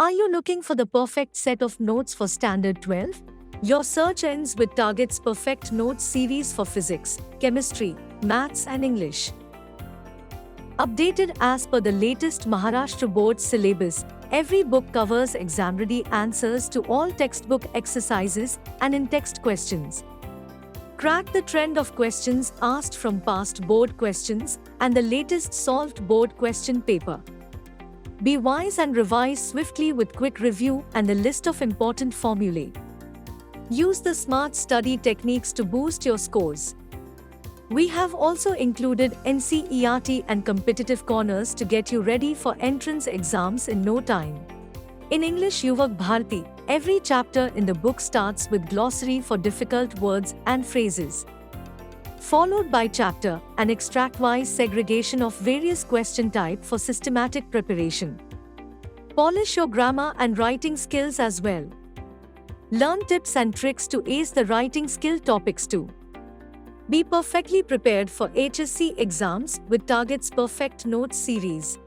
Are you looking for the perfect set of notes for Standard 12? Your search ends with Target's Perfect Notes series for physics, chemistry, maths and English. Updated as per the latest Maharashtra board syllabus, every book covers exam-ready answers to all textbook exercises and in-text questions. Crack the trend of questions asked from past board questions and the latest solved board question paper. Be wise and revise swiftly with quick review and the list of important formulae. Use the smart study techniques to boost your scores. We have also included NCERT and Competitive Corners to get you ready for entrance exams in no time. In English Yuvakbharati, every chapter in the book starts with glossary for difficult words and phrases, followed by chapter and extract-wise segregation of various question type for systematic preparation. Polish your grammar and writing skills as well. Learn tips and tricks to ace the writing skill topics too. Be perfectly prepared for HSC exams with Target's Perfect Notes series.